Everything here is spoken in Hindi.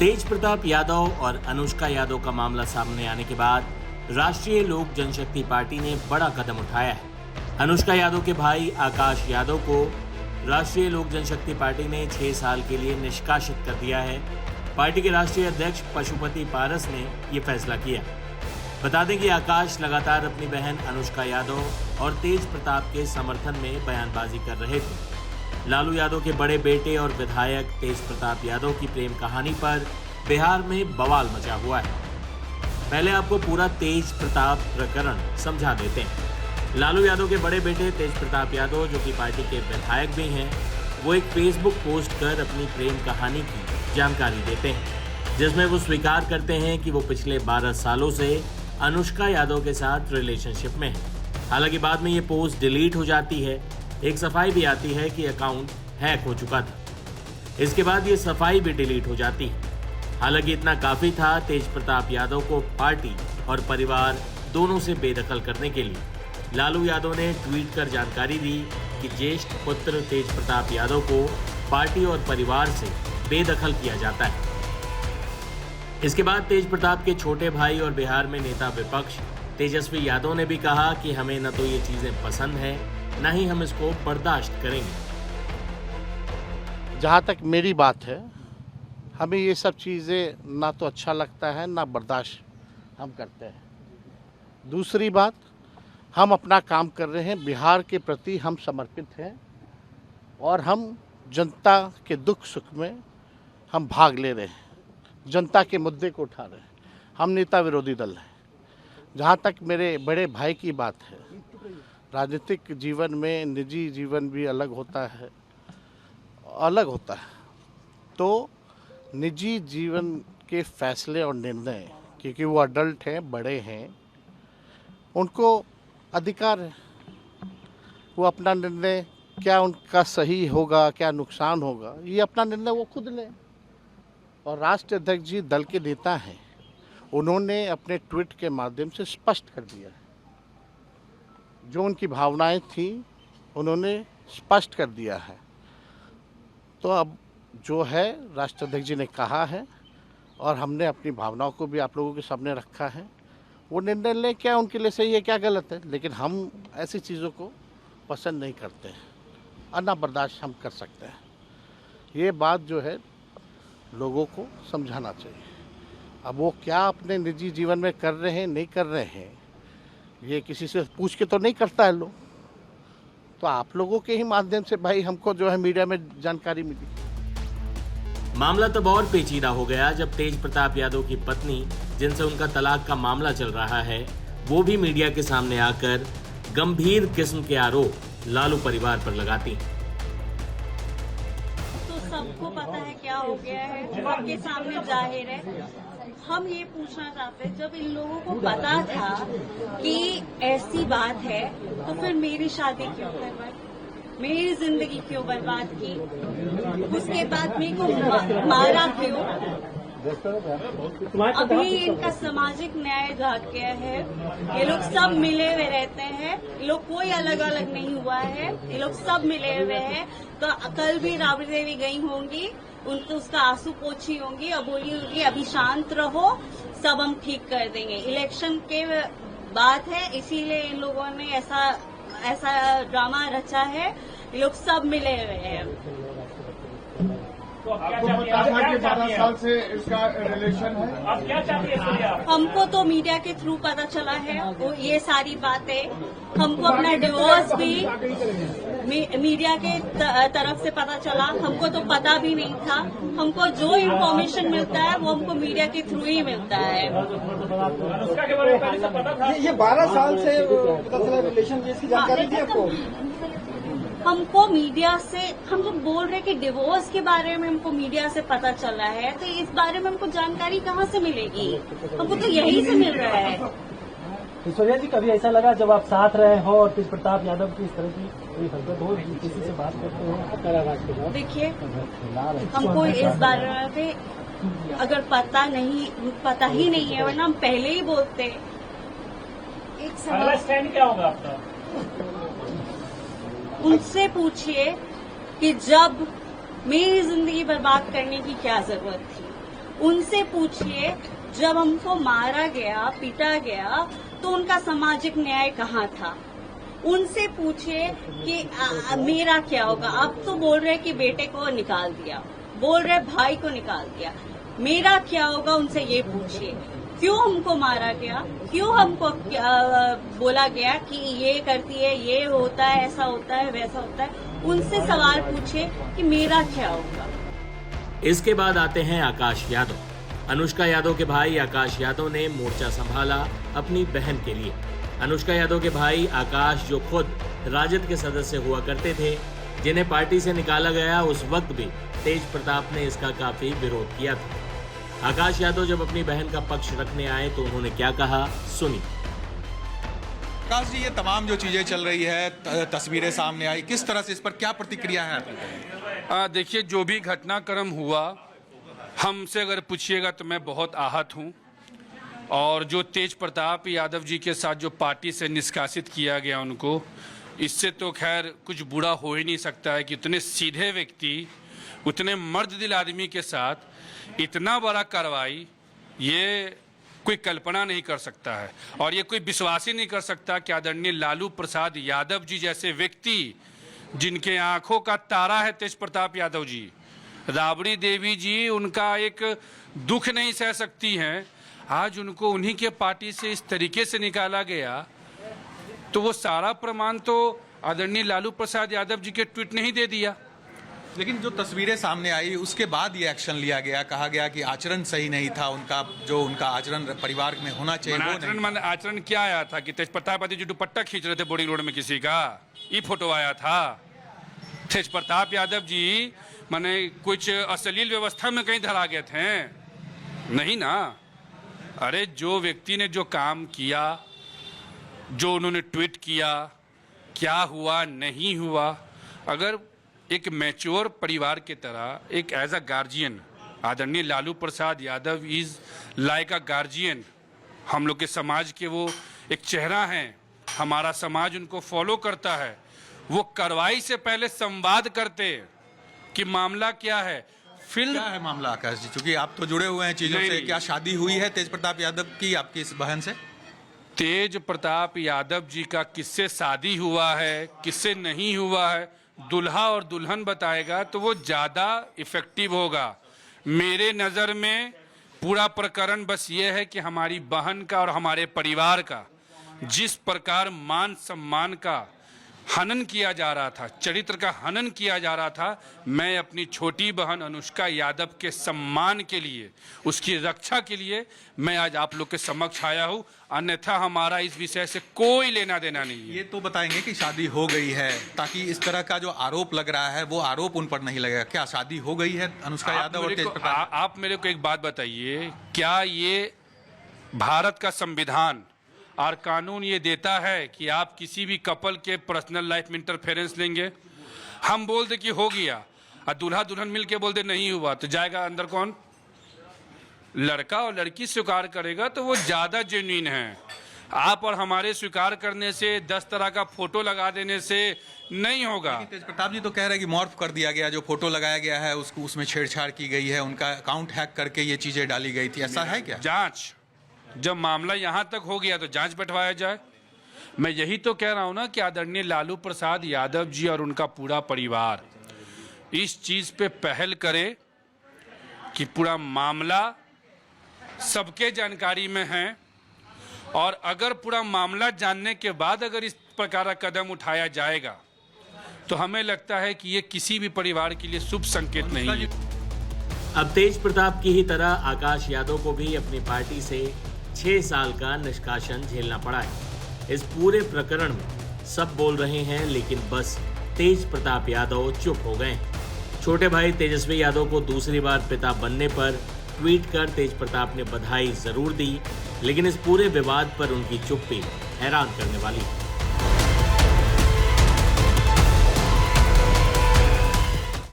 तेज प्रताप यादव और अनुष्का यादव का मामला सामने आने के बाद राष्ट्रीय लोक जनशक्ति पार्टी ने बड़ा कदम उठाया है। अनुष्का यादव के भाई आकाश यादव को राष्ट्रीय लोक जनशक्ति पार्टी ने 6 साल के लिए निष्कासित कर दिया है। पार्टी के राष्ट्रीय अध्यक्ष पशुपति पारस ने ये फैसला किया। बता दें कि आकाश लगातार अपनी बहन अनुष्का यादव और तेज प्रताप के समर्थन में बयानबाजी कर रहे थे। लालू यादव के बड़े बेटे और विधायक तेज प्रताप यादव की प्रेम कहानी पर बिहार में बवाल मचा हुआ है। पहले आपको पूरा तेज प्रताप प्रकरण समझा देते हैं। लालू यादव के बड़े बेटे तेज प्रताप यादव, जो कि पार्टी के विधायक भी हैं, वो एक फेसबुक पोस्ट कर अपनी प्रेम कहानी की जानकारी देते हैं, जिसमें वो स्वीकार करते हैं कि वो पिछले 12 सालों से अनुष्का यादव के साथ रिलेशनशिप में है। हालांकि बाद में ये पोस्ट डिलीट हो जाती है। एक सफाई भी आती है कि अकाउंट हैक हो चुका था। इसके बाद ये सफाई भी डिलीट हो जाती है। हालांकि इतना काफी था तेज प्रताप यादव को पार्टी और परिवार दोनों से बेदखल करने के लिए। लालू यादव ने ट्वीट कर जानकारी दी कि ज्येष्ठ पुत्र तेज प्रताप यादव को पार्टी और परिवार से बेदखल किया जाता है। इसके बाद तेज प्रताप के छोटे भाई और बिहार में नेता विपक्ष तेजस्वी यादव ने भी कहा कि हमें न तो ये चीजें पसंद है, न ही हम इसको बर्दाश्त करेंगे। जहाँ तक मेरी बात है, हमें ये सब चीज़ें ना तो अच्छा लगता है ना बर्दाश्त हम करते हैं। दूसरी बात, हम अपना काम कर रहे हैं, बिहार के प्रति हम समर्पित हैं और हम जनता के दुख सुख में हम भाग ले रहे हैं, जनता के मुद्दे को उठा रहे हैं। हम नेता विरोधी दल हैं। जहाँ तक मेरे बड़े भाई की बात है, राजनीतिक जीवन में निजी जीवन भी अलग होता है। तो निजी जीवन के फैसले और निर्णय, क्योंकि वो अडल्ट हैं, बड़े हैं, उनको अधिकार है। वो अपना निर्णय, क्या उनका सही होगा, क्या नुकसान होगा, ये अपना निर्णय वो खुद लें। और राष्ट्रीय अध्यक्ष जी दल के नेता हैं, उन्होंने अपने ट्वीट के माध्यम से स्पष्ट कर दिया है। जो उनकी भावनाएं थी उन्होंने स्पष्ट कर दिया है। तो अब जो है राष्ट्रीय अध्यक्ष जी ने कहा है और हमने अपनी भावनाओं को भी आप लोगों के सामने रखा है। वो निर्णय ले, क्या उनके लिए सही है, क्या गलत है, लेकिन हम ऐसी चीज़ों को पसंद नहीं करते हैं और ना बर्दाश्त हम कर सकते हैं। ये बात जो है लोगों को समझाना चाहिए। अब वो क्या अपने निजी जीवन में कर रहे हैं, नहीं कर रहे हैं, ये किसी से पूछ के तो नहीं करता है लोग। तो आप लोगों के ही माध्यम से भाई हमको जो है मीडिया में जानकारी मिली। मामला तब और पेचीदा हो गया जब तेज प्रताप यादव की पत्नी, जिनसे उनका तलाक का मामला चल रहा है, वो भी मीडिया के सामने आकर गंभीर किस्म के आरोप लालू परिवार पर लगाती। तो सबको पता है क्या हो गया है, सबके सामने जाहिर है। हम ये पूछना चाहते हैं, जब इन लोगों को पता था कि ऐसी बात है, तो फिर मेरी शादी क्यों करवाई, मेरी जिंदगी क्यों बर्बाद की, उसके बाद मेरे को मारा क्यों। अभी इनका सामाजिक न्याय भाग गया है। ये लोग सब मिले हुए रहते हैं, ये लोग कोई अलग अलग नहीं हुआ है, ये लोग सब मिले हुए हैं। तो कल भी राबड़ी देवी गई होंगी, उनको उसका आंसू पोछी होंगी और बोली होगी अभी शांत रहो, सब हम ठीक कर देंगे। इलेक्शन के बात है, इसीलिए इन लोगों ने ऐसा ड्रामा रचा है। ये लोग सब मिले हुए हैं। तो आपको पता था कि 12 साल से इसका रिलेशन है? आप क्या चाहते हैं? हमको तो मीडिया के थ्रू पता चला है वो ये सारी बातें। हमको अपना डिवोर्स भी मीडिया के तरफ से पता चला। हमको तो पता भी नहीं था। हमको जो इन्फॉर्मेशन मिलता है वो हमको मीडिया के थ्रू ही मिलता है। ये 12 साल से रिलेशन, इसकी जानकारी थी आपको? हमको मीडिया से, हम जब बोल रहे कि डिवोर्स के बारे में हमको मीडिया से पता चला है, तो इस बारे में हमको जानकारी कहाँ से मिलेगी? हमको तो यही से मिल रहा है। ऐश्वर्या जी, कभी ऐसा लगा जब आप साथ रहे हो और तेज प्रताप यादव की इस तरह की कोई हरकत हो, किसी से बात करते हो? देखिए, हमको इस बारे में अगर पता ही नहीं है, वरना हम पहले ही बोलते। एक सवाल क्या होगा आपका? उनसे पूछिए कि जब मेरी जिंदगी बर्बाद करने की क्या जरूरत थी। उनसे पूछिए, जब हमको मारा गया, पीटा गया, तो उनका सामाजिक न्याय कहाँ था? उनसे पूछिए कि मेरा क्या होगा। अब तो बोल रहे कि बेटे को निकाल दिया, बोल रहे भाई को निकाल दिया, मेरा क्या होगा? उनसे ये पूछिए, क्यों हमको मारा गया, क्यों हमको बोला गया कि ये करती है, ये होता है, ऐसा होता है, वैसा होता है। उनसे सवाल पूछिए कि मेरा क्या होगा। इसके बाद आते हैं आकाश यादव। अनुष्का यादव के भाई आकाश यादव ने मोर्चा संभाला अपनी बहन के लिए। अनुष्का यादव के भाई आकाश, जो खुद राजद के सदस्य हुआ करते थे, जिन्हें पार्टी से निकाला गया, उस वक्त भी तेज प्रताप ने इसका काफी विरोध किया था। आकाश यादव जब अपनी बहन का पक्ष रखने आए तो उन्होंने क्या कहा, सुनिए। आकाश जी, ये तमाम जो चीजें चल रही है, तस्वीरें सामने आई, किस तरह से इस पर क्या प्रतिक्रिया है आपकी? देखिए, जो भी घटनाक्रम हुआ, हमसे अगर पूछिएगा तो मैं बहुत आहत हूं। और जो तेज प्रताप यादव जी के साथ जो पार्टी से निष्कासित किया गया उनको, इससे तो खैर कुछ बुरा हो ही नहीं सकता है कि इतने सीधे व्यक्ति, उतने मर्द दिल आदमी के साथ इतना बड़ा कार्रवाई, ये कोई कल्पना नहीं कर सकता है। और ये कोई विश्वास ही नहीं कर सकता कि आदरणीय लालू प्रसाद यादव जी जैसे व्यक्ति, जिनके आंखों का तारा है तेज प्रताप यादव जी, राबड़ी देवी जी उनका एक दुख नहीं सह सकती हैं, आज उनको उन्हीं के पार्टी से इस तरीके से निकाला गया। तो वो सारा प्रमाण तो आदरणीय लालू प्रसाद यादव जी के ट्वीट ने ही दे दिया। लेकिन जो तस्वीरें सामने आई उसके बाद ये एक्शन लिया गया, कहा गया कि आचरण सही नहीं था उनका, जो उनका आचरण परिवार में होना चाहिए वो नहीं। आचरण क्या आया था कि तेज प्रताप जी दुपट्टा खींच रहे थे बोर्डिंग रोड में किसी का, ये फोटो आया था। तेज प्रताप यादव जी माने कुछ अश्लील व्यवस्था में कहीं धरा गए थे? नहीं ना। अरे जो व्यक्ति ने जो काम किया, जो उन्होंने ट्वीट किया, क्या हुआ नहीं हुआ, अगर एक मैच्योर परिवार के तरह एक एज अ गार्जियन, आदरणीय Lalu Prasad Yadav is like a guardian, हम लोग के समाज के वो एक चेहरा हैं, हमारा समाज उनको फॉलो करता है, वो कार्रवाई से पहले संवाद करते कि मामला क्या है। क्या है मामला आकाश जी, क्योंकि आप तो जुड़े हुए हैं चीजों से, क्या शादी हुई है तेज प्रताप यादव की आपकी इस बहन से? तेज प्रताप यादव जी का किससे शादी हुआ है, किससे नहीं हुआ है, दुल्हा और दुल्हन बताएगा तो वो ज्यादा इफेक्टिव होगा। मेरे नजर में पूरा प्रकरण बस ये है कि हमारी बहन का और हमारे परिवार का जिस प्रकार मान सम्मान का हनन किया जा रहा था, चरित्र का हनन किया जा रहा था, मैं अपनी छोटी बहन अनुष्का यादव के सम्मान के लिए, उसकी रक्षा के लिए मैं आज आप लोग के समक्ष आया हूं। अन्यथा हमारा इस विषय से कोई लेना देना नहीं है। ये तो बताएंगे कि शादी हो गई है, ताकि इस तरह का जो आरोप लग रहा है वो आरोप उन पर नहीं लगेगा। क्या शादी हो गई है अनुष्का यादव और तेज प्रताप? आप मेरे को एक बात बताइए, क्या ये भारत का संविधान और कानून ये देता है कि आप किसी भी कपल के पर्सनल लाइफ में इंटरफेरेंस लेंगे? हम बोल दे कि हो गया और दूल्हा दुल्हन मिलके बोल दे नहीं हुआ, तो जाएगा अंदर कौन? लड़का और लड़की स्वीकार करेगा तो वो ज्यादा जेन्युइन है। आप और हमारे स्वीकार करने से 10 तरह का फोटो लगा देने से नहीं होगा। तेज प्रताप जी तो कह रहे हैं कि मॉर्फ कर दिया गया, जो फोटो लगाया गया है उसको, उसमें छेड़छाड़ की गई है, उनका अकाउंट हैक करके ये चीजें डाली गई थी, ऐसा है क्या? जांच, जब मामला यहां तक हो गया तो जांच बैठवाया जाए। मैं यही तो कह रहा हूं ना कि आदरणीय लालू प्रसाद यादव जी और उनका पूरा परिवार इस चीज पे पहल करे कि पूरा मामला सबके जानकारी में है, और अगर पूरा मामला जानने के बाद अगर इस प्रकार का कदम उठाया जाएगा तो हमें लगता है कि ये किसी भी परिवार के लिए शुभ संकेत नहीं है। अब तेज प्रताप की ही तरह आकाश यादव को भी अपनी पार्टी से 6 साल का निष्कासन झेलना पड़ा है। इस पूरे प्रकरण में सब बोल रहे हैं, लेकिन बस तेज प्रताप यादव चुप हो गए। छोटे भाई तेजस्वी यादव को दूसरी बार पिता बनने पर ट्वीट कर तेज प्रताप ने बधाई जरूर दी, लेकिन इस पूरे विवाद पर उनकी चुप्पी हैरान करने वाली है।